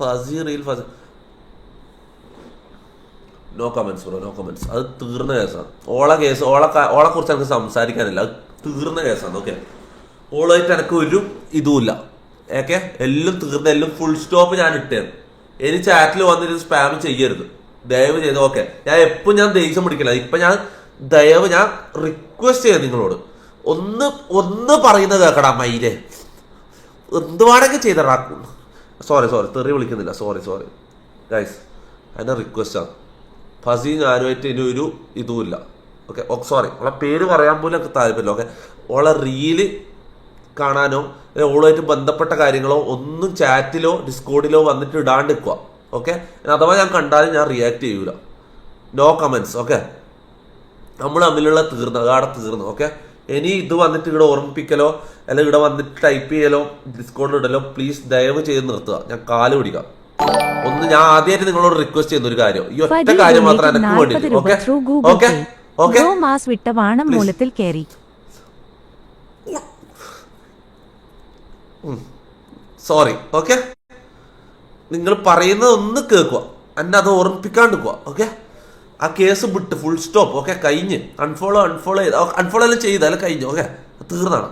Fuzzy reel ഫസി no comments bro, no comments. അത് തീർന്ന കേസാണ്. ഓളെ കുറിച്ച് എനിക്ക് സംസാരിക്കാനില്ല. അത് തീർന്ന കേസാണ്. ഓക്കെ, ഓളായിട്ട് എനിക്ക് ഒരു ഇതുമില്ല. ഓക്കെ, എല്ലാം തീർന്ന, എല്ലാം ഫുൾ സ്റ്റോപ്പ് ഞാൻ ഇട്ടേന്ന്. ഇനി ചാറ്റിൽ വന്നിട്ട് സ്പാം ചെയ്യരുത് ദയവ് ചെയ്ത്. ഓക്കെ, ഞാൻ എപ്പോൾ ഞാൻ ദേഷ്യം പിടിക്കില്ല. ഇപ്പൊ ഞാൻ റിക്വസ്റ്റ് ചെയ്യാം നിങ്ങളോട്, ഒന്ന് പറയുന്നത് കേക്കടാ മയിലെ, എന്തുവാണെങ്കിൽ ചെയ്തടാ. സോറി തെറി വിളിക്കുന്നില്ല, സോറി ഗൈസ്, അതിന്റെ റിക്വസ്റ്റാണ്. ഫസി ഞാനുമായിട്ട് ഇനി ഒരു ഇതുമില്ല. ഓക്കെ, സോറി, ഓളെ പേര് പറയാൻ പോലും എനിക്ക് താല്പര്യമില്ല. ഓക്കെ, ഓളെ റീല് കാണാനോ ഓളുമായിട്ട് ബന്ധപ്പെട്ട കാര്യങ്ങളോ ഒന്നും ചാറ്റിലോ ഡിസ്കോഡിലോ വന്നിട്ട് ഇടാണ്ടിരിക്കുക. ഓക്കെ, അഥവാ ഞാൻ കണ്ടാലും ഞാൻ റിയാക്ട് ചെയ്യൂല. No comments. ഓക്കെ, നമ്മൾ തമ്മിലുള്ള അതാടെ തീർന്നു. ഓക്കെ, ഇനി ഇത് വന്നിട്ട് ഇവിടെ ഓർമ്മിപ്പിക്കലോ അല്ലെങ്കിൽ ഇവിടെ വന്നിട്ട് ടൈപ്പ് ചെയ്യലോ ഡിസ്കോഡിൽ ഇടലോ പ്ലീസ് ദയവ് ചെയ്ത് നിർത്തുക. ഞാൻ കാല് പിടിക്കാം. ഞാൻ ആദ്യമായിട്ട് നിങ്ങളോട് റിക്വസ്റ്റ് ചെയ്യുന്ന ഒരു കാര്യം, ഈ ഒറ്റ കാര്യം മാത്രം എനിക്ക് വേണ്ടി. Okay, sorry. ഓക്കെ, നിങ്ങൾ പറയുന്നത് ഒന്ന് കേൾക്കുക, എന്നെ അത് ഓർമ്മിപ്പിക്കാണ്ട് പോവാ. ഓക്കെ, ആ കേസ് വിട്ട് ഫുൾ സ്റ്റോപ്പ്. ഓക്കെ, കഴിഞ്ഞ് അൺഫോളോ എല്ലാം ചെയ്താലും കഴിഞ്ഞു. ഓക്കെ, തീർന്നാണ്.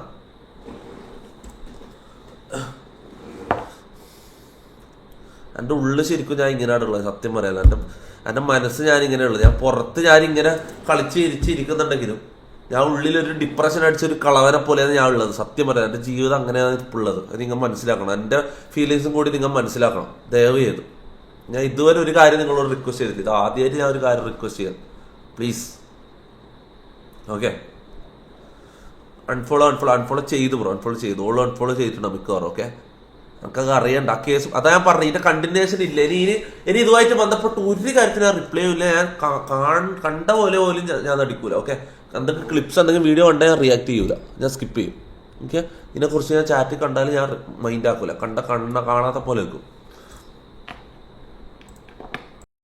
എൻ്റെ ഉള്ളിൽ ശരിക്കും ഞാൻ ഇങ്ങനെയാണുള്ളത്, സത്യം പറയാലോ. എൻ്റെ മനസ്സ് ഞാൻ ഇങ്ങനെയുള്ളത്. ഞാൻ പുറത്ത് ഞാനിങ്ങനെ കളിച്ച് ഇരിക്കുന്നുണ്ടെങ്കിലും ഞാൻ ഉള്ളിലൊരു ഡിപ്രഷൻ അടിച്ചൊരു കളവനെ പോലെയാണ് ഞാൻ ഉള്ളത്. സത്യം പറയാം, എൻ്റെ ജീവിതം അങ്ങനെയാണ് ഇപ്പോൾ ഉള്ളത്. അത് നിങ്ങൾ മനസ്സിലാക്കണം. എൻ്റെ ഫീലിങ്സും കൂടി നിങ്ങൾ മനസ്സിലാക്കണം ദയവ് ചെയ്ത്. ഞാൻ ഇതുവരെ ഒരു കാര്യം നിങ്ങളോട് റിക്വസ്റ്റ് ചെയ്തിട്ട്, ഇത് ആദ്യമായിട്ട് ഞാൻ ഒരു കാര്യം റിക്വസ്റ്റ് ചെയ്യാം പ്ലീസ്. ഓക്കെ, അൺഫോളോ ചെയ്തു ബ്രോ, അൺഫോളോ അൺഫോളോ ചെയ്തിട്ടുണ്ട് മിക്കവാറും. ഓക്കെ, നമുക്കത് അറിയണ്ട. ആ കേസ് അതാ ഞാൻ പറഞ്ഞു, ഇതിന്റെ കണ്ടിന്യൂഷൻ ഇല്ല. ഇനി ഇതുമായിട്ട് ബന്ധപ്പെട്ട് ഒരു കാര്യത്തിന് ഞാൻ റിപ്ലൈ ഇല്ല. ഞാൻ കണ്ട പോലെ പോലും ഞാൻ നടിക്കൂല. ഓക്കെ, എന്തൊക്കെ ക്ലിപ്സ് എന്തെങ്കിലും വീഡിയോ കണ്ടാൽ ഞാൻ റിയാക്ട് ചെയ്യൂല, ഞാൻ സ്കിപ്പ് ചെയ്യും. ഓക്കെ, ഇതിനെക്കുറിച്ച് ഞാൻ ചാറ്റ് കണ്ടാലും ഞാൻ മൈൻഡ് ആക്കൂല. കാണാത്ത പോലെ വെക്കും.